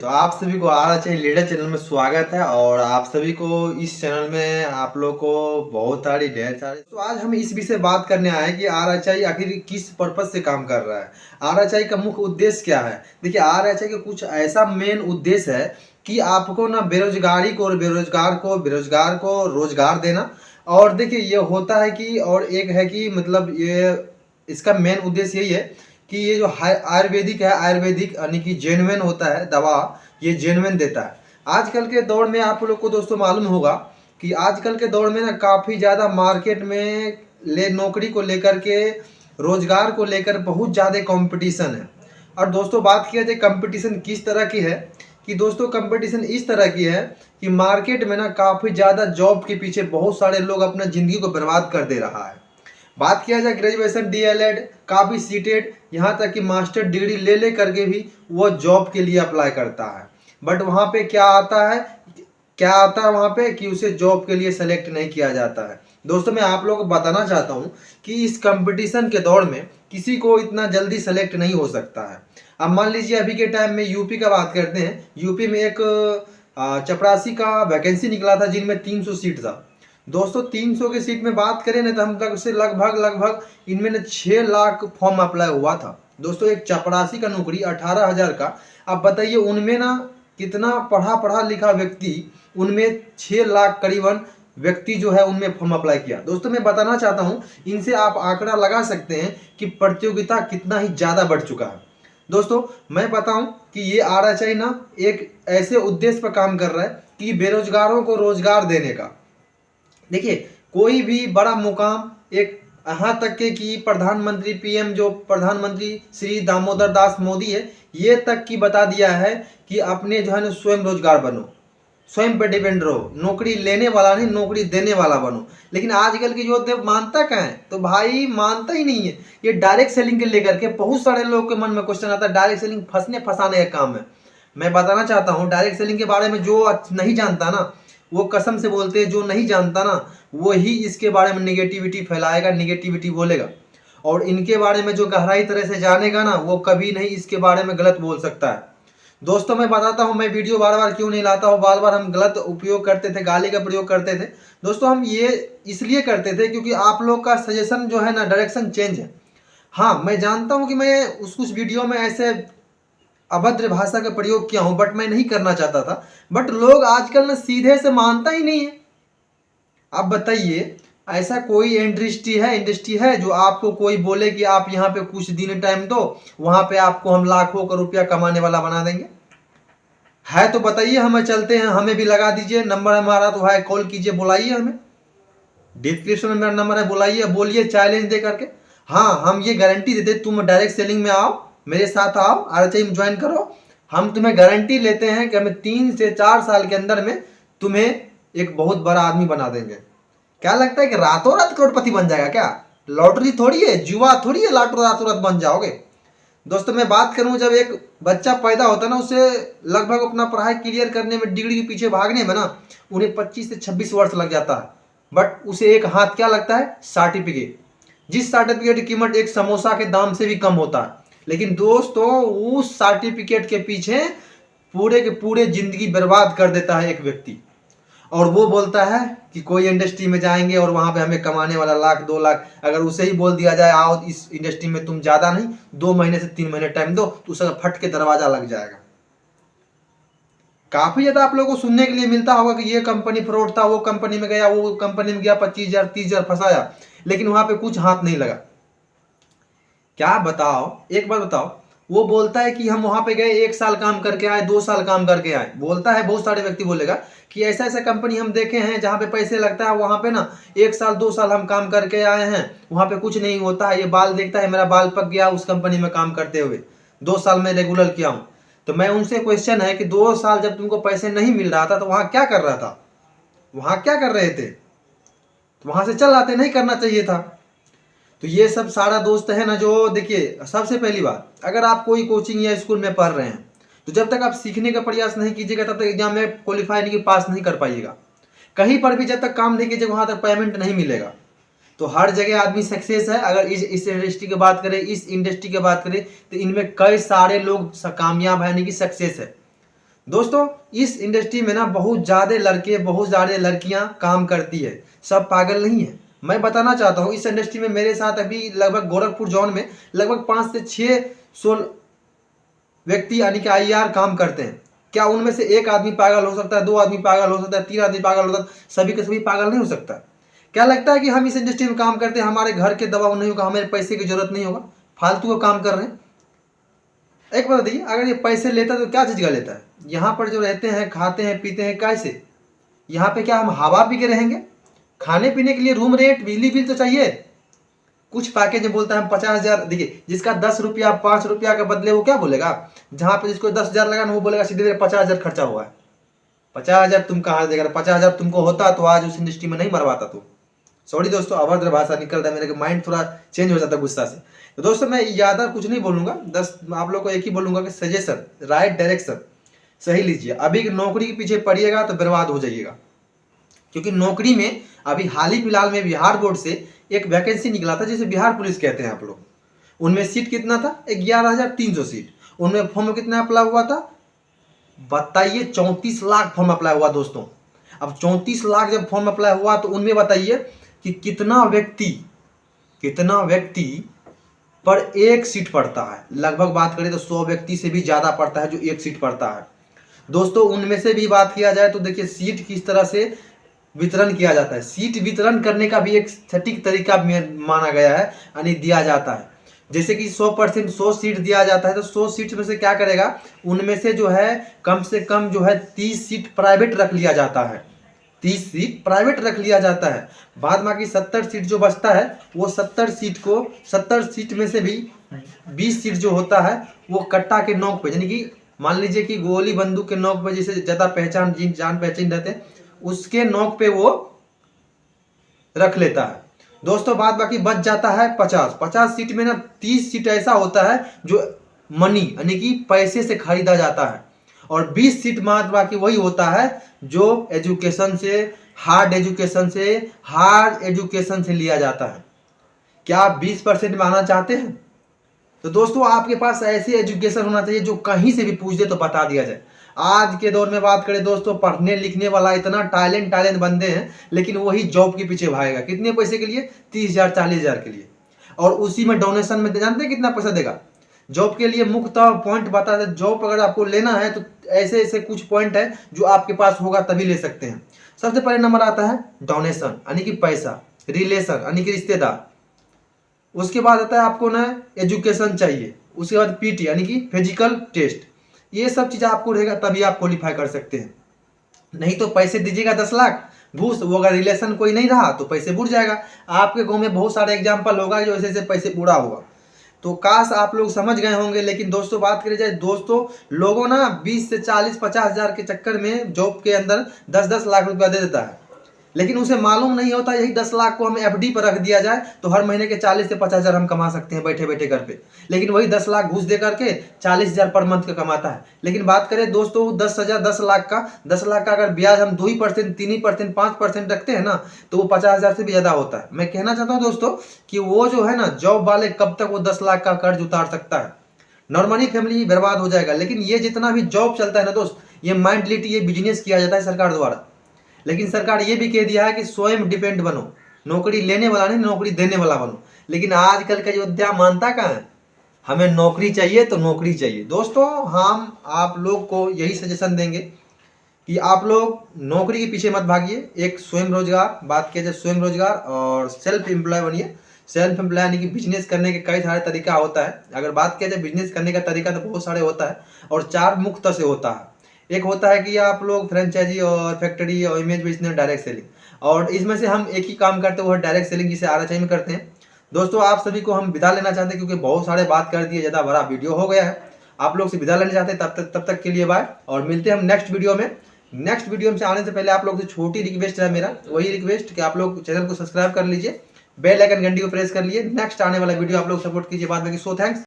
तो आप सभी को आर लीडर चैनल में स्वागत है। और आप सभी को इस चैनल में आप लोग को बहुत सारी ढेर सारी तो आज हम इस विषय बात करने आए कि आर आखिर किस पर्पज से काम कर रहा है। आर का मुख्य उद्देश्य क्या है। देखिए, आर का कुछ ऐसा मेन उद्देश्य है कि आपको ना बेरोजगार को रोजगार देना। और देखिए, ये होता है कि और एक है कि मतलब ये इसका मेन उद्देश्य यही है कि ये जो आयुर्वेदिक है, आयुर्वेदिक यानी कि जेन्युइन होता है दवा, ये जेन्युइन देता है। आजकल के दौर में आप लोग को दोस्तों मालूम होगा कि आजकल के दौर में ना काफ़ी ज़्यादा मार्केट में नौकरी को लेकर के, रोजगार को लेकर बहुत ज़्यादा कंपटीशन है। और दोस्तों बात किया जाए कंपटीशन किस तरह की है, कि दोस्तों कंपटीशन इस तरह की है कि मार्केट में ना काफ़ी ज़्यादा जॉब के पीछे बहुत सारे लोग अपना ज़िंदगी को बर्बाद कर दे रहा है। बात किया जाए ग्रेजुएशन, डीएलएड, काफ़ी सीटेड, यहाँ तक कि मास्टर डिग्री ले ले करके भी वो जॉब के लिए अप्लाई करता है। बट वहाँ पे क्या आता है वहाँ पे कि उसे जॉब के लिए सेलेक्ट नहीं किया जाता है। दोस्तों मैं आप लोगों को बताना चाहता हूँ कि इस कंपटीशन के दौर में किसी को इतना जल्दी सेलेक्ट नहीं हो सकता है। अब मान लीजिए अभी के टाइम में यूपी का बात करते हैं। यूपी में एक चपरासी का वैकेंसी निकला था जिनमें 300 सीट था। दोस्तों 300 की सीट में बात करें ना तो हम तक से लगभग इनमें 6 लाख फॉर्म अप्लाई हुआ था। दोस्तों एक चपरासी का नौकरी 18,000 का। अब बताइए उनमें ना कितना पढ़ा लिखा व्यक्ति, उनमें 6 लाख करीबन व्यक्ति जो है उनमें फॉर्म अप्लाई किया। दोस्तों मैं बताना चाहता हूं, इनसे आप आंकड़ा लगा सकते हैं कि प्रतियोगिता कितना ही ज़्यादा बढ़ चुका है। दोस्तों मैं बताऊं कि ये आरएचआई ना एक ऐसे उद्देश्य पर काम कर रहा है कि बेरोजगारों को रोजगार देने का। देखिए, कोई भी बड़ा मुकाम, एक यहाँ तक के कि प्रधानमंत्री पीएम जो प्रधानमंत्री श्री दामोदर दास मोदी है, ये तक की बता दिया है कि अपने जो है ना स्वयं रोजगार बनो, स्वयं पे डिपेंड रहो, नौकरी लेने वाला नहीं नौकरी देने वाला बनो। लेकिन आजकल की युवा मानता कहाँ है, तो भाई मानता ही नहीं है। ये डायरेक्ट सेलिंग के लेकर के बहुत सारे लोगों के मन में क्वेश्चन आता है। डायरेक्ट सेलिंग फंसने फंसाने का काम है। मैं बताना चाहता हूँ डायरेक्ट सेलिंग के बारे में जो नहीं जानता ना वो कसम से बोलते हैं, जो नहीं जानता ना वो ही इसके बारे में निगेटिविटी फैलाएगा, निगेटिविटी बोलेगा। और इनके बारे में जो गहराई तरह से जानेगा ना वो कभी नहीं इसके बारे में गलत बोल सकता है। दोस्तों मैं बताता हूँ, मैं वीडियो बार बार क्यों नहीं लाता हूँ, बार बार हम गलत उपयोग करते थे, गाली का प्रयोग करते थे। दोस्तों हम ये इसलिए करते थे क्योंकि आप लोग का सजेशन जो है ना डायरेक्शन चेंज है। हाँ मैं जानता हूँ कि मैं उस वीडियो में ऐसे अभद्र भाषा का प्रयोग किया हूं, बट मैं नहीं करना चाहता था। बट लोग आजकल ना सीधे से मानता ही नहीं है। आप बताइए, ऐसा कोई इंडस्ट्री है जो आपको कोई बोले कि आप यहाँ पे कुछ दिन टाइम दो, वहां पे आपको हम लाखों का रुपया कमाने वाला बना देंगे? है तो बताइए, हमें चलते हैं, हमें भी लगा दीजिए। नंबर हमारा तो है, कॉल कीजिए, बुलाइए हमें, डिस्क्रिप्शन में मेरा नंबर है, बुलाइए, बोलिए चैलेंज दे करके। हाँ हम ये गारंटी देते, तुम डायरेक्ट सेलिंग में आओ, मेरे साथ आओ, आरएचआई में ज्वाइन करो। हम तुम्हें गारंटी लेते हैं कि हमें 3 से 4 साल के अंदर में तुम्हें एक बहुत बड़ा आदमी बना देंगे। क्या लगता है कि रातों रात करोड़पति बन जाएगा क्या? लॉटरी थोड़ी है, जुआ थोड़ी है, रातों रात बन जाओगे। दोस्तों मैं बात करूं, जब एक बच्चा पैदा होता है ना उसे लगभग अपना पढ़ाई क्लियर करने में, डिग्री के पीछे भागने में ना उन्हें 25 से 26 वर्ष लग जाता है। बट उसे एक हाथ क्या लगता है? सर्टिफिकेट। जिस सर्टिफिकेट की कीमत एक समोसा के दाम से भी कम होता है। लेकिन दोस्तों उस सर्टिफिकेट के पीछे पूरे के पूरे जिंदगी बर्बाद कर देता है एक व्यक्ति। और वो बोलता है कि कोई इंडस्ट्री में जाएंगे और वहां पे हमें कमाने वाला 1 लाख 2 लाख। अगर उसे ही बोल दिया जाए आओ इस इंडस्ट्री में, तुम ज्यादा नहीं 2 महीने से 3 महीने टाइम दो, तो उसे फट के दरवाजा लग जाएगा। काफी ज्यादा आप लोगों को सुनने के लिए मिलता होगा कि ये कंपनी फ्रॉड था, वो कंपनी में गया, वो कंपनी में गया, 25,000 30,000 फंसाया, लेकिन वहां पे कुछ हाथ नहीं लगा। क्या बताओ, एक बार बताओ। वो बोलता है कि हम वहां पे गए, 1 साल काम करके आए, 2 साल काम करके आए। बोलता है, बहुत सारे व्यक्ति बोलेगा कि ऐसा ऐसा कंपनी हम देखे हैं जहां पे पैसे लगता है, वहां पे ना 1 साल 2 साल हम काम करके आए हैं, वहां पे कुछ नहीं होता है। ये बाल देखता है, मेरा बाल पक गया उस कंपनी में काम करते हुए, 2 साल में रेगुलर किया हूं। तो मैं उनसे क्वेश्चन है कि 2 साल जब तुमको पैसे नहीं मिल रहा था तो वहां क्या कर रहा था? वहां क्या कर रहे थे? तो वहां से चल आते, नहीं करना चाहिए था। तो ये सब सारा दोस्त है ना जो, देखिए सबसे पहली बात, अगर आप कोई कोचिंग या स्कूल में पढ़ रहे हैं तो जब तक आप सीखने का प्रयास नहीं कीजिएगा तब तक एग्जाम में क्वालिफाई नहीं, पास नहीं कर पाइएगा। कहीं पर भी जब तक काम नहीं कीजिएगा वहां तक पेमेंट नहीं मिलेगा। तो हर जगह आदमी सक्सेस है। अगर इस इंडस्ट्री की बात करें, इस इंडस्ट्री की बात करें, तो इनमें कई सारे लोग कामयाब है, यानी कि सक्सेस है। दोस्तों इस इंडस्ट्री में ना बहुत ज़्यादा लड़के बहुत ज़्यादा लड़कियां काम करती है, सब पागल नहीं है। मैं बताना चाहता हूँ इस इंडस्ट्री में मेरे साथ अभी लगभग गोरखपुर जोन में लगभग 5 से 600 व्यक्ति यानी कि आईआर काम करते हैं। क्या उनमें से एक आदमी पागल हो सकता है, 2 आदमी पागल हो सकता है, 3 आदमी पागल हो सकता है? सभी के सभी पागल नहीं हो सकता। क्या लगता है कि हम इस इंडस्ट्री में काम करते हैं हमारे घर के दबाव नहीं होगा, हमें पैसे की जरूरत नहीं होगा, फालतू का काम कर रहे हैं? एक बात बताइए, अगर ये पैसे लेता तो क्या चीज़ का लेता है? यहाँ पर जो रहते हैं खाते हैं पीते हैं कैसे? यहाँ पे क्या हम हवा पी के रहेंगे? खाने पीने के लिए रूम रेंट बिजली बिल तो चाहिए। कुछ पैकेज में बोलता है हम 50,000, देखिए जिसका 10 रुपया 5 रुपया का बदले वो क्या बोलेगा, जहाँ पे जिसको 10,000 लगाना वो बोलेगा सीधे 50,000 खर्चा हुआ है। 50,000 तुम कहाँ से देगा? 50,000 तुमको होता तो आज उस इंडस्ट्री में नहीं मरवाता तू। सॉरी दोस्तों, अभद्र भाषा निकलता है, मेरे माइंड थोड़ा चेंज हो जाता है गुस्सा से। तो दोस्तों मैं ज़्यादा कुछ नहीं बोलूँगा, 10 आप लोग को एक ही बोलूँगा कि सजेशन, राइट डायरेक्शन सही लीजिए। अभी नौकरी के पीछे पड़िएगा तो बर्बाद हो जाइएगा, क्योंकि नौकरी में अभी हाल ही फिलहाल में बिहार बोर्ड से एक वैकेंसी निकला था जिसे बिहार पुलिस कहते हैं आप लोग। उनमें सीट कितना था? 11,300 सीट। उनमें फॉर्म कितना अप्लाई हुआ था बताइए? 34 लाख फॉर्म अप्लाई हुआ दोस्तों। अब 34 लाख जब फॉर्म अप्लाई हुआ तो उनमें बताइए कि कितना व्यक्ति पर एक सीट पड़ता है। लगभग बात करें तो 100 व्यक्ति से भी ज़्यादा पड़ता है जो एक सीट पड़ता है। दोस्तों उनमें से भी बात किया जाए तो देखिए सीट किस तरह से वितरण किया जाता है। सीट वितरण करने का भी एक सटीक तरीका माना गया है, यानी दिया जाता है। जैसे कि 100% 100 सीट दिया जाता है तो 100 सीट में से क्या करेगा, उनमें से जो है कम से कम जो है 30 सीट प्राइवेट रख लिया जाता है। 30 सीट प्राइवेट रख लिया जाता है। बाद बाकी 70 सीट जो बचता है वो 70 सीट में से भी 20 सीट जो होता है वो कट्टा के नोक पे, यानी कि मान लीजिए कि गोली बंदूक के नोक पे जैसे ज़्यादा पहचान जान पहचान रहते हैं उसके नोक पे वो रख लेता है। दोस्तों बाद बाकी बच जाता है 50 सीट में ना 30 सीट ऐसा होता है जो मनी यानी कि पैसे से खरीदा जाता है, और 20 सीट मात्र बाकी वही होता है जो एजुकेशन से हार्ड एजुकेशन से लिया जाता है। क्या आप 20% में आना चाहते हैं? तो दोस्तों आपके पास ऐसी एजुकेशन होना चाहिए जो कहीं से भी पूछ दे तो बता दिया जाए। आज के दौर में बात करें दोस्तों, पढ़ने लिखने वाला इतना टैलेंट बंदे हैं, लेकिन वही जॉब के पीछे भागेगा। कितने पैसे के लिए? 30,000 40,000 के लिए, और उसी में डोनेशन में जानते हैं कितना पैसा देगा जॉब के लिए? मुख्य पॉइंट बता दें, जॉब अगर आपको लेना है तो ऐसे ऐसे कुछ पॉइंट है जो आपके पास होगा तभी ले सकते हैं। सबसे पहले नंबर आता है डोनेशन यानी कि पैसा, रिलेशन यानी कि रिश्तेदार, उसके बाद आता है आपको ना एजुकेशन चाहिए, उसके बाद पीटी यानी कि फिजिकल टेस्ट। ये सब चीज़ आपको रहेगा तभी आप क्वालिफाई कर सकते हैं। नहीं तो पैसे दीजिएगा 10 लाख घूस, वो अगर रिलेशन कोई नहीं रहा तो पैसे बुड़ जाएगा। आपके गांव में बहुत सारे एग्जाम्पल होगा जो ऐसे ऐसे पैसे बुड़ा होगा। तो काश आप लोग समझ गए होंगे। लेकिन दोस्तों बात करी जाए दोस्तों, लोगों ना 20 से 40 50 हज़ार के चक्कर में जॉब के अंदर 10-10 लाख रुपया दे देता है, लेकिन उसे मालूम नहीं होता यही 10 लाख को हमें एफडी पर रख दिया जाए तो हर महीने के 40 से 50 हज़ार हम कमा सकते हैं बैठे बैठे घर पे। लेकिन वही 10 लाख घूस दे करके 40,000 पर मंथ का कमाता है। लेकिन बात करें दोस्तों 10 लाख का अगर ब्याज हम 2% 3% 5% रखते हैं ना तो वो 50,000 से भी ज़्यादा होता है। मैं कहना चाहता हूँ दोस्तों कि वो जो है ना जॉब वाले कब तक वो 10 लाख का कर्ज उतार सकता है? नॉर्मली फैमिली बर्बाद हो जाएगा। लेकिन ये जितना भी जॉब चलता है ना दोस्त, ये माइंडलिटी, ये बिजनेस किया जाता है सरकार द्वारा। लेकिन सरकार ये भी कह दिया है कि स्वयं डिपेंड बनो, नौकरी लेने वाला नहीं नौकरी देने वाला बनो। लेकिन आजकल का अयोध्या मानता कहाँ है? हमें नौकरी चाहिए तो नौकरी चाहिए। दोस्तों हम आप लोग को यही सजेशन देंगे कि आप लोग नौकरी के पीछे मत भागिए। एक स्वयं रोजगार, बात किया जाए स्वयं रोजगार और सेल्फ एम्प्लॉय बनिए। सेल्फ एम्प्लॉय यानी कि बिजनेस करने के कई सारे तरीका होता है। अगर बात किया जाए बिजनेस करने का तरीका तो बहुत सारे होता है और 4 मुख्य से होता है। एक होता है कि आप लोग फ्रेंचाइजी और फैक्ट्री और इमेज बिजनेस, डायरेक्ट सेलिंग, और इसमें से हम एक ही काम करते हैं वो है डायरेक्ट सेलिंग, जिसे आरएचआई में करते हैं। दोस्तों आप सभी को हम विदा लेना चाहते हैं क्योंकि बहुत सारे बात कर दिए, ज़्यादा बड़ा वीडियो हो गया है। आप लोग से विदा लेना चाहते हैं। तब तक के लिए बाय, और मिलते हैं हम नेक्स्ट वीडियो में। नेक्स्ट वीडियो में से आने से पहले आप लोग से छोटी रिक्वेस्ट है मेरा, वही रिक्वेस्ट कि आप लोग चैनल को सब्सक्राइब कर लीजिए, बेल आइकन घंटी को प्रेस कर लीजिए। नेक्स्ट आने वाला वीडियो आप लोग सपोर्ट कीजिए। बाद में सो थैंक्स।